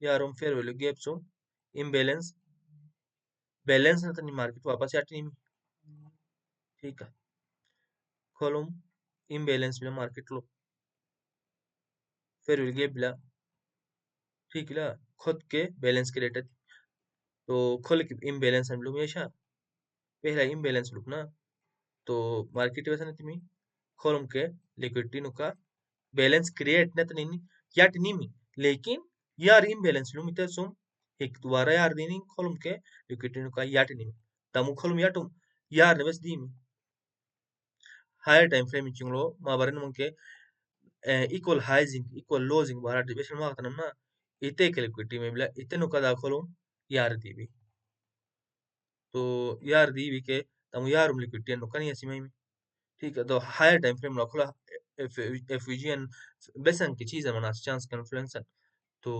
यारों फेर वेल्यू गैप तुम इम्बैलेंस बैलेंस ना तनी मार्केट वापस याटी नहीं ठीक है खोलम imbalance bila market lo फिर विल bila ठीक है खुद के बैलेंस के रेट तो खोल के imbalance हम लोग ऐसा पहला imbalance लोग ना तो मार्केट वैसा नहीं तुम्ही खोलम के लिक्विडिटी नुका बैलेंस क्रिएट नहीं याट नहीं लेकिन यार imbalance लो मिते सुम एक दोबारा यार देनी खोलम के लिक्विडिटी नुका याट नहीं तमु खोलम याटुम यार ने बस दी higher time frame chinglo ma barin munke equal highsing equal lowsing bara division ma tanam na ite ke liquidity में bila ite नुका दाखलो यार दीवी तो यार दीवी के तमु यार लिक्विडिटी नुका नहीं ऐसी में ठीक है तो हायर टाइम फ्रेम रखला एफवीजीएन बेसन की चीज है मना चांस कॉन्फ्लुएंस तो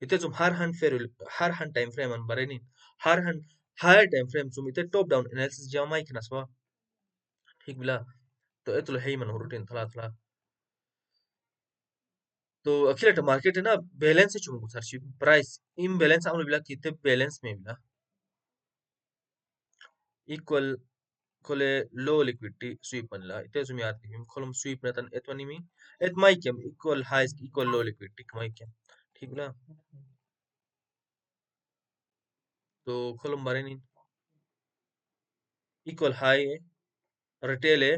ite zum हर हन टाइम फ्रेम अन बारे नहीं हर हन higher time frame zum ite top down analysis जामा इकनसवा ठीक bila तो एतलो है मन रूटीन थला थला तो अखिल मार्केट है ना बैलेंस से चुमको सर प्राइस इम्बैलेंस आउन बिला किते बैलेंस में बिला इक्वल खोले लो लिक्विडिटी स्वीप बनला इते सुमी आती है खोलम स्वीप ना तन एतवनी में एत माइकम इक्वल हाईस इक्वल लो लिक्विडिटी माइकम ठीक ना तो खोलम बारे नहीं इक्वल हाई है रिटेल है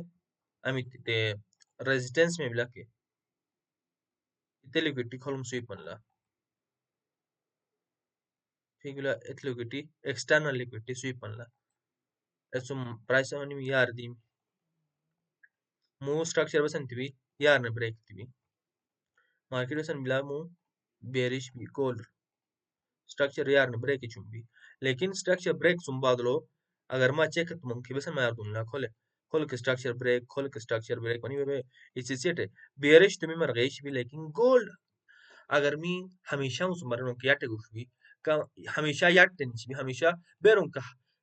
अमित ते रेजिस्टेंस में बिला के इते लिक्विडिटी खोलम स्वीप बनला ठीक बिला एत लिक्विडिटी एक्सटर्नल लिक्विडिटी स्वीप बनला एसुम प्राइस में यार दी मू स्ट्रक्चर बस अंतिवी यार ने ब्रेक तिवी मार्केट बसन बिला मू बेरिश भी गोल्ड स्ट्रक्चर यार ने ब्रेक चुंबी लेकिन स्ट्रक्चर ब्रेक सुंबादलो अगर मा चेक तुम की बसन मार दूंगा खोले खोल के स्ट्रक्चर ब्रेक बनी बे इसी सेट बेरिश तुम्हें मर गई भी लेकिन गोल्ड अगर मी हमेशा उस मरनो की याटे गुफी का हमेशा याटे नहीं भी हमेशा बेरों का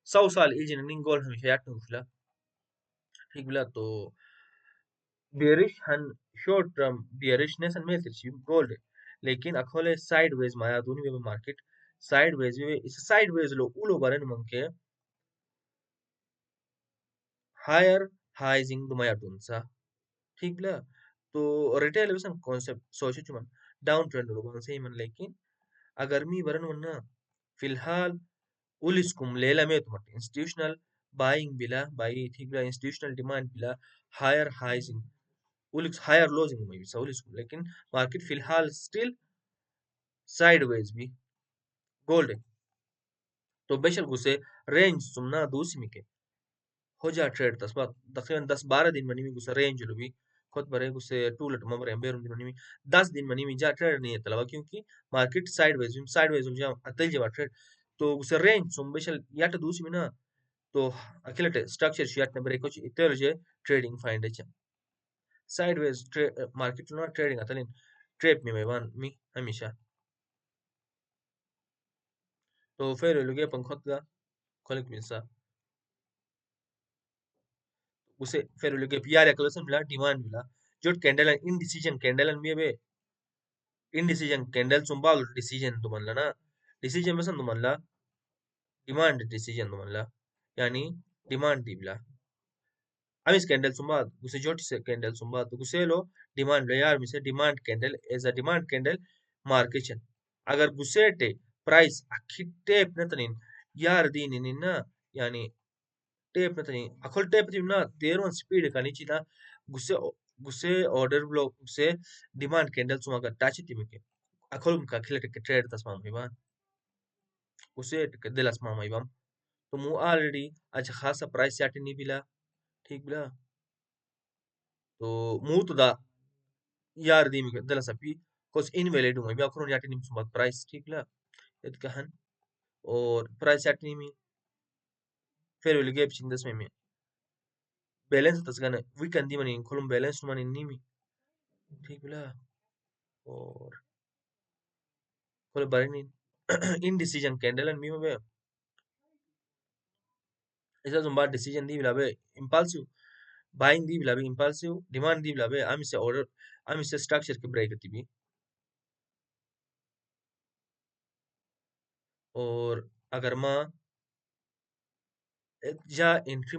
100 साल इजन निंग गोल्ड हमेशा याटे गुफला ठीक बिला तो बेरिश हन शॉर्ट टर्म बेरिशनेस में तिरछी गोल्ड लेकिन अखोले साइडवेज माया दोनों में मार्केट साइडवेज में इस साइडवेज लो उलो बरन मंके हायर हाइजिंग दुमाया टुनसा ठीक बिला तो रिटेल बसन कॉन्सेप्ट सोचे चुमन डाउन ट्रेंड लो बन सही मन लेकिन अगर मी बरन वना फिलहाल उलिस कुम लेला में तुम इंस्टीट्यूशनल बाइंग बिला बाई ठीक बिला इंस्टीट्यूशनल डिमांड बिला हायर हाइजिंग उलिस हायर लोजिंग में भी उलिस लेकिन मार्केट फिलहाल स्टिल साइडवेज भी गोल्ड है तो बेशल गुसे रेंज सुमना दूसरी में के हो जा ट्रेड तकरीबन 10-12 दिन मनी में गुसे रेंज लो भी खुद बरे गुसे टूलट ममरे बेरुम दिन मनी में 10 दिन मनी में जा ट्रेड नहीं है तलवा क्योंकि मार्केट साइडवेज जा अतल जवा ट्रेड तो गुसे रेंज सुम बेशल याट दूसरी में ना तो अकेले स्ट्रक्चर शियाट ने ब्रेक हो इतने जे ट्रेडिंग फाइंड है साइडवेज मार्केट ना ट्रेडिंग अतलिन ट्रेप में वन मी हमेशा तो फिर लोगे अपन खुद का खोलक मिलसा उसे फिर लोगे पियार एक्लसन मिला डिमांड मिला जो कैंडल इनडिसीजन कैंडल में बे इनडिसीजन कैंडल सुंबा डिसीजन तो मनला ना डिसीजन बसन तो मनला डिमांड डिसीजन तो मनला यानी डिमांड दी बिला अमिस कैंडल सुंबा उसे जोट से कैंडल सुंबा तो उसे लो डिमांड ले यार मिसे demand candle as a demand candle मार्केशन अगर गुसे टे प्राइस अखी टेप न तनिन यार दी नि ना यानी टेप न तनी अखोल टेप ती ना देर वन स्पीड का नीची ना गुसे गुसे ऑर्डर ब्लॉक गुसे डिमांड कैंडल सुमा का टाची ती में के अखोल का खिले टे ट्रेड तस्मा में बा उसे दिलस मा में बम तो मु ऑलरेडी अच्छा खासा प्राइस याटी नहीं बिला ठीक बिला तो मु तो दा यार दी में दिलस अपी कोस इनवैलिड हूं मैं अखरोन याटी नहीं सुमा प्राइस ठीक बिला इत कहन और प्राइस याटी नहीं फिर विल गेप चिंदस में बैलेंस तसगन वीकन दी मनी खोलम बैलेंस मनी नीमी ठीक बिला और खोले बारे इनडिसीजन कैंडल एंड मी में ऐसा जुम्बा डिसीजन दी बिलाबे इंपल्सिव बाइंग दी बिलाबे इंपल्सिव डिमांड दी बिलाबे आम इसे स्ट्रक्चर के ब्रेक ती भी और अगर मां Ja entry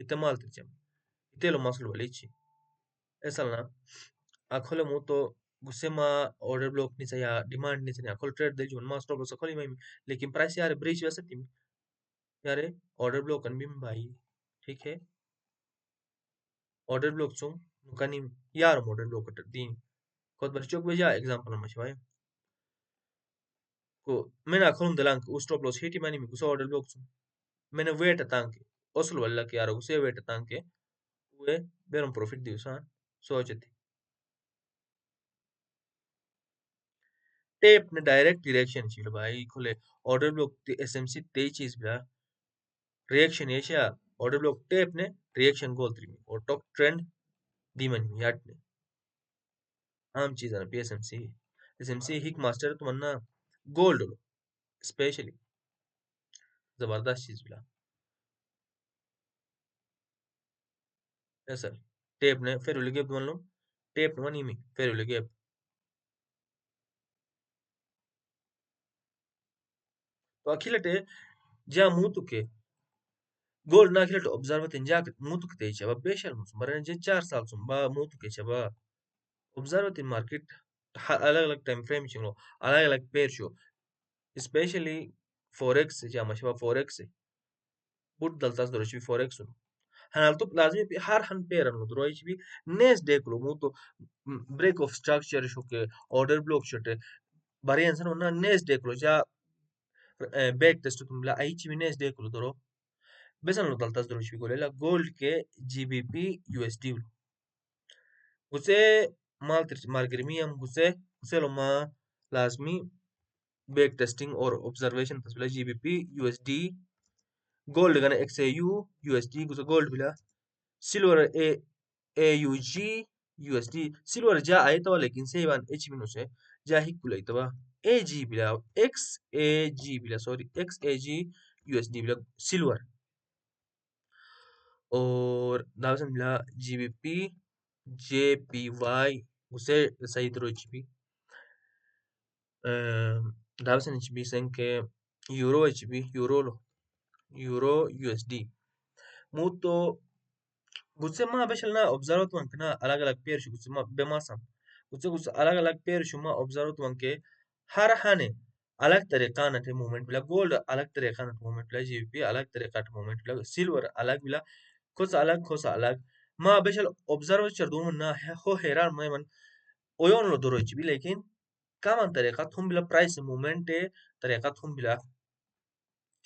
इतना माल तक इतने लो मास्क वाले ची ऐसा ना अखोले मु तो गुस्से मा order block नहीं चाहिए demand नहीं चाहिए अखोल trade दे जो मास्टर block अखोली में लेकिन price यार breach वैसे थी यार order block कन भी भाई ठीक है order block चुं नुकानी यार order block कटर दी खुद बच्चों को जा example में शवाई को मैंने अखोल दलांक उस stop loss हिटी मानी में गुस्सा order block चुं मैंने वेट तांके असल वाला के यार उसे वेट तांके वे बेरम प्रॉफिट दिवसान सोचती टेप ने डायरेक्ट डायरेक्शन चील भाई खुले ऑर्डर ब्लॉक एसएमसी ते चीज बा reaction Asia order block tape ने रिएक्शन गोल त्रिमी और टॉप ट्रेंड दीमन याट ने आम चीज है पीएसएमसी एसएमसी हिक मास्टर तुमन्ना गोल्ड स्पेशली जबरदस्त चीज बा ऐसा टेप ने फिर उलगे तुमन लो टेप वनी में फिर उलगे तो अखिलटे जा मुतुके गोल्ड ना अखिलटे ऑब्जर्व तिंजा मुतुके चबा बेशल मुसमरन जे 4 साल सुंबा मुतुके चबा ऑब्जर्व तिन मार्केट अलग अलग टाइम फ्रेम चिंगलो अलग अलग पेयर शो स्पेशली फॉरेक्स या मशबा फॉरेक्स बुट दलतास दरोची फॉरेक्स हनाल तो लाजमी हर हन पेयर अनु दरोची भी नेस देख लो मु तो ब्रेक ऑफ स्ट्रक्चर शो के ऑर्डर ब्लॉक शोटे बारी आंसर होना नेस देख लो जा बैक टेस्ट तुमला आईची भी नेस देख लो दरो बेसन लो दलतास दरोची गोलेला गोल्ड के जीबीपी यूएसडी उसे मार्गरिमियम उसे लो मा लाजमी बैक टेस्टिंग और ऑब्जर्वेशन तस्वीर जीबीपी यूएसडी गोल्ड गना XAU USD गुसा गोल्ड बिला सिल्वर AUG USD सिल्वर जा आए तो लेकिन से वन H मिनो से जा ही कुलाई तो AG बिला XAG बिला सॉरी XAG USD बिला सिल्वर और दावसन बिला GBP JPY उसे सही तरह HB दावसन HB संके यूरो HB यूरो USD मुतो गुस्से मा बेशल ना ऑब्जर्व तो अंक ना अलग अलग पेयर शु गुस्से मा बेमासम गुस्से अलग अलग पेयर शु मा ऑब्जर्व तो अंके हर हाने अलग तरीका ना थे मूवमेंट बिला गोल्ड अलग तरीका ना मूवमेंट बिला जीबीपी अलग तरीका ना मूवमेंट बिला सिल्वर अलग बिला कुछ अलग मा बेशल ऑब्जर्व चरदू ना है हो हैरान मैं मन ओयोन लो दोरोच भी लेकिन कामान तरीका तुम बिला प्राइस मूवमेंट तरीका तुम बिला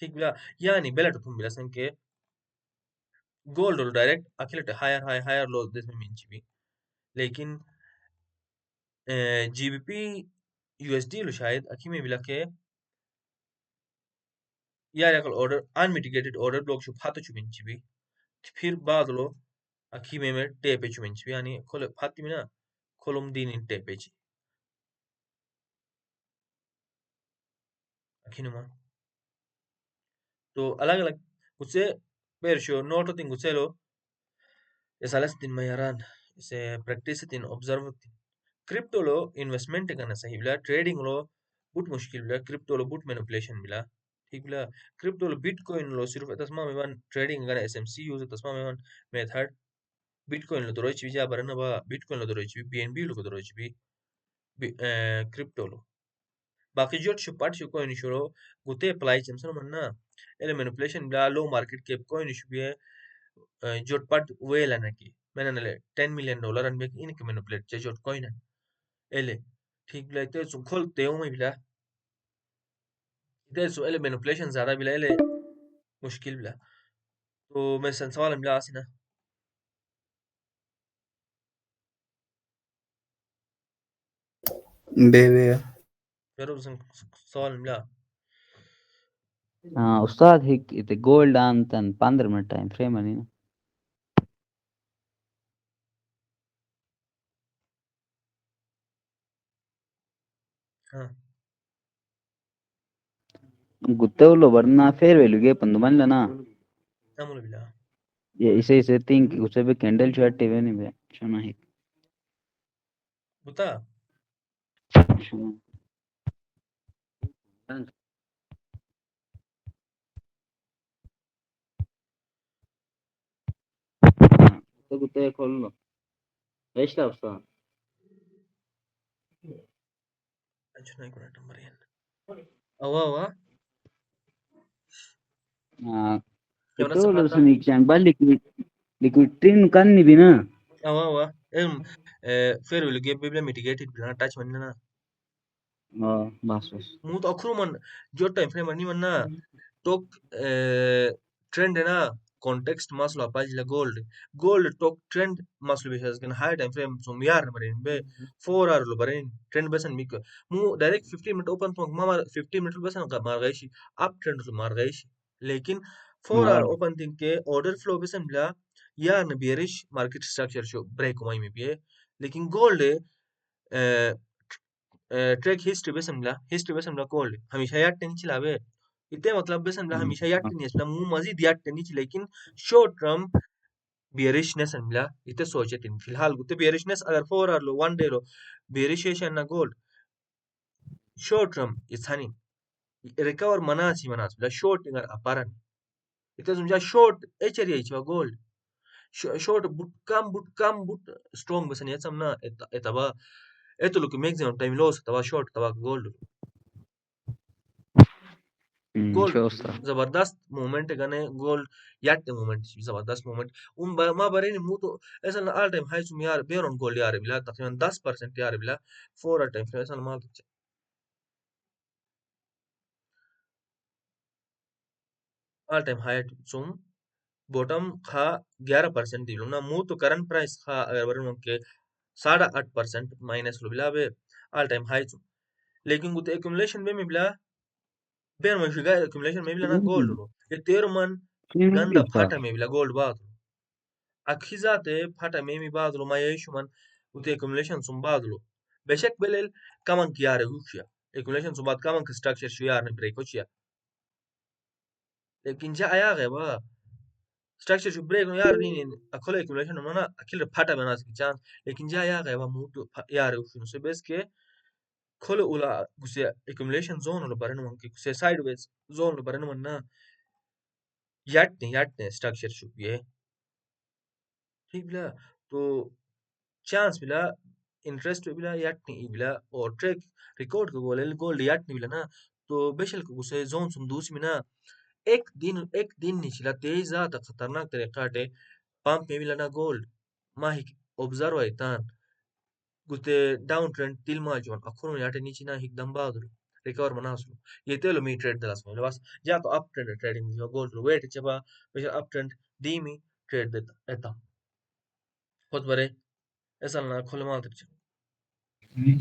ठीक बिला यानी बेला तुम बिला संके गोल्ड डायरेक्ट अखिलट हायर लो दिस में मिंची भी लेकिन जीबीपी यूएसडी लो शायद अखी में बिला के यार अकल ऑर्डर अनमिटिगेटेड ऑर्डर ब्लॉक शु फातो छु मिंची भी फिर बाद लो अखी में टेपे छु मिंची भी यानी खोले फाती में ना खोलम दिन इन टेपे ची अखी नुमा तो अलग अलग उससे पेर शो नोटो तिंग उससे लो ये सालस दिन में यारान इसे प्रैक्टिस दिन ऑब्जर्व क्रिप्टो लो इन्वेस्टमेंट करना सही बिला ट्रेडिंग लो बुट मुश्किल बिला क्रिप्टो लो बुट मैनिपुलेशन बिला ठीक बिला क्रिप्टो लो बिटकॉइन लो सिर्फ तस्मा में वन ट्रेडिंग करना एसएमसी यूज तस्मा में वन मेथड बिटकॉइन लो दोरोच भी जा बरना बा बिटकॉइन लो दोरोच भी बीएनबी लो दोरोच भी क्रिप्टो लो बाकी जो शुपाट शु कोइन शुरो गुते अप्लाई चमसन मन्ना एले मैनिपुलेशन बिला लो मार्केट कैप कोइन शु भी जोट पट वेल की मैंने नले $10 million अनबे इनके मैनिपुलेट जे जोट कोइन एले ठीक बिला इते सु खोल तेओ में बिला इते सु एले मैनिपुलेशन ज्यादा बिला एले मुश्किल बिला तो मैं सवाल बिला आसिना बेबे फिर सवाल बिला हाँ उस्ताद हिक इते गोल्ड आन तन 15 मिनट टाइम फ्रेम अनि ना हाँ गुत्तेवलो वरना फेर वेलुगे पंदुमन लना नमुल बिला ये इसे थिंक उसे भी कैंडल शॉट टीवे नहीं बे शोना हिक बुता Shona gute kollo. Eşte usta. Acho naik kuna tambarian. Awa. Gimana Itu lo sepata? sunik yang balik liquid trin kan ni bina. Awa. Fair will give bibla mitigated bila touch manna. Bas. Mut akuru man jo time frame ni manna. Tok trend है ना context maslo apaj la gold tok trend maslo bishas kan high time frame sum yar marin be 4 hour lo barin trend besan mik mu direct 15 minute open to mama 15 minute besan ka mar gaishi up trend lo mar gaishi lekin 4 hour open thing ke order flow besan bla yar na bearish market structure sho break mai mi be lekin gold track history बेसन बला गोल्ड हमेशा यार टेंची लावे इतने मतलब बेसन बला हमेशा यार टेंची बला मु मजीद यार टेंची लेकिन शॉर्ट टर्म बियरिशनेस बला इतने सोचे तीन फिलहाल गुते बियरिशनेस अगर 4 आवर लो 1 डे लो बियरिशेशन ना गोल्ड शॉर्ट टर्म इथानी रिकवर मनाची बला शॉर्ट इंगर अपारन इतने तुमजा शॉर्ट एचरी इचवा gold short but strong besan yatsam na etaba eto look maximum time loss taba short taba gold gold जबरदस्त मूवमेंट गने गोल्ड याट मूवमेंट जबरदस्त मूवमेंट मा बरे नि मु तो ऐसा ना ऑल टाइम हाई सुम यार बेर ऑन गोल्ड यार बिला तकरीबन 10% यार बिला 4 ऑल टाइम ऐसा माल ऑल टाइम हाई सुम बॉटम खा 11% दिलो ना मु तो करंट प्राइस खा अगर बरे के 8.5% माइनस लो बिला बे ऑल टाइम हाई लेकिन गुते एक्यूमुलेशन में बिला बेर में शिगा एक्यूमुलेशन में बिला ना गोल्ड रो ये 13 मन गंदा फाटा में बिला गोल्ड बात Akizate fata memi badlo ma yeshuman ute accumulation sum badlo. Beshek belel kaman kiare hukia. Accumulation sum bad kaman ki structure shuyar ne break hochia. Lekin ja aya ba structure shu break no yar ni akole accumulation no na akil fata banas ki chance lekin ja aya ba mutu yar hushu so bes ke kole ula guse accumulation zone lo barenu man ki guse sideways zone lo barenu man na yatte structure shu ye ठीक बिला तो चांस बिला इंटरेस्ट बिला याटनी बिला और ट्रैक रिकॉर्ड को गोल्ड याटनी बिला ना तो बेशल को गुसे जोन सुम दूस में ना एक दिन निचला तेज ज़्यादा खतरनाक तरीका टे पंप में बिला ना गोल्ड माही ऑब्जर्व है तान गुते डाउन ट्रेंड तिल मा जोन अखरों याटे नीचे ना एकदम बादल रिकवर मनासलो ये तेलो मी ट्रेड दलास में बस या तो अप ट्रेंड ट्रेडिंग जो गोल्ड वेट चबा बेशल अप ट्रेंड दी मी ट्रेड देता एता खुद बरे ऐसा ना खोल माल तक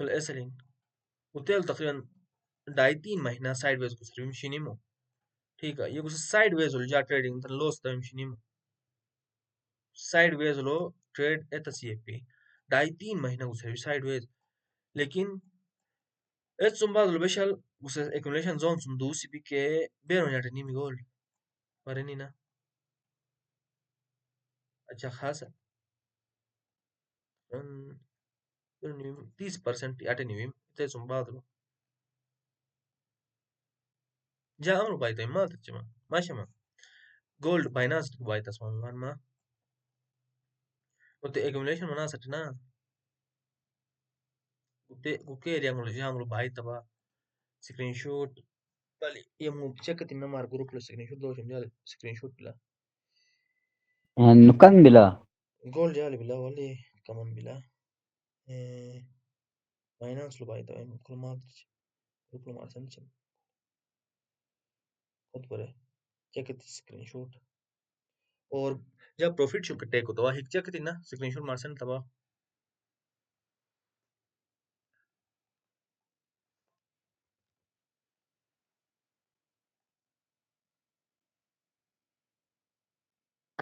खोल ऐसे लिंक उतेल तकरीबन 2.5-3 महीना साइडवेज को सर्विम शिनिमो ठीक है ये कुछ साइडवेज हो जा ट्रेडिंग तो लॉस टाइम शिनिमो साइडवेज लो ट्रेड एत सीएपी 2.5-3 महीना को सर्विस साइडवेज लेकिन एत सुंबा लो बेशल उस एक्यूमुलेशन जोन सुन दूसी भी के बेर हो जाते नीमी गोल्ड मरे नी ना अच्छा खासा 30% याटे नीमी ते सुंबा लो जा अमरो बाई तो इम्मा तच्चमा माशमा गोल्ड बाइनांस को बाई तस्मान मान मा उते एक्यूमुलेशन मना सटना उते कुके एरिया में जहाँ हम बाई तबा स्क्रीनशॉट बली ये मु चेक तिन मार ग्रुप लो स्क्रीनशॉट दो समझा स्क्रीनशॉट बिला Nukan bila. गोल्ड जाले बिला वाले कमन बिला बाइनांस लो बाई तबा कुल मार ग्रुप लो मार संचम खुद पर चेक स्क्रीनशॉट और जब प्रॉफिट शुक टेक हो तो हिक चेक तिन ना स्क्रीनशॉट मार सन तबा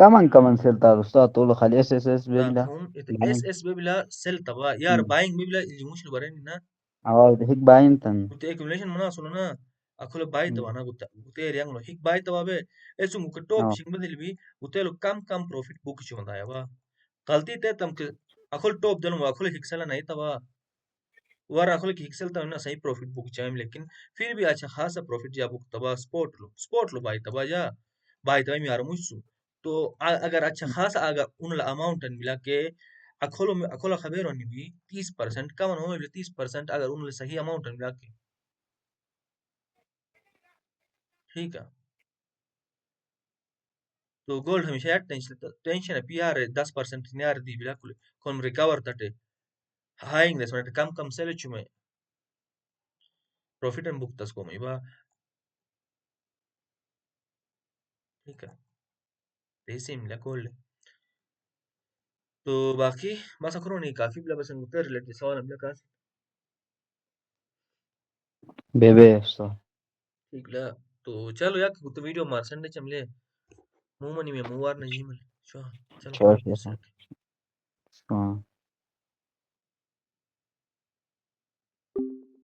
Kaman selta Ustaz tolo khali SSS ना bebla. हम एस एस बे बिला सेल तबा यार बाइंग बे बिला इमुश लो बरे ना Awal hik bayin tan. Gute accumulation mana suno na akolo bai taba na gute yang lo hik bai taba be esu muke top shing badil bi gute lo kam profit book chunda ya ba galti te tam ke akol top denu akol hik sala nahi taba वर अखोल की हिक्सल ता ना सही प्रॉफिट बुक चाइम लेकिन फिर भी अच्छा खासा प्रॉफिट जा बुक तबा स्पोर्ट लो भाई तबा जा भाई तबा मी आर मुझसु तो अगर अच्छा खासा अगर उन अमाउंट मिला के अखोला खबेरो नि भी 30% कम हो 30% अगर उन सही अमाउंट मिला के ठीक है तो गोल्ड हमेशा यार टेंशन है पीआर 10% यार दी बिला कुल कौन रिकवर तटे हाइंग दे सोने कम कम सेले चुमे प्रॉफिट एंड बुक तस्को में बा ठीक है ऐसे मिला गोल्ड तो बाकी बस अखरो नहीं काफी बिला बस अंगुतर रिलेटेड सवाल हमने कहा बेबे सो ठीक ला तो चलो यार तो वीडियो मार संडे चमले मुंह मनी में मुंह वार नहीं मिले चलो चल कोई ठीक है नहीं हाँ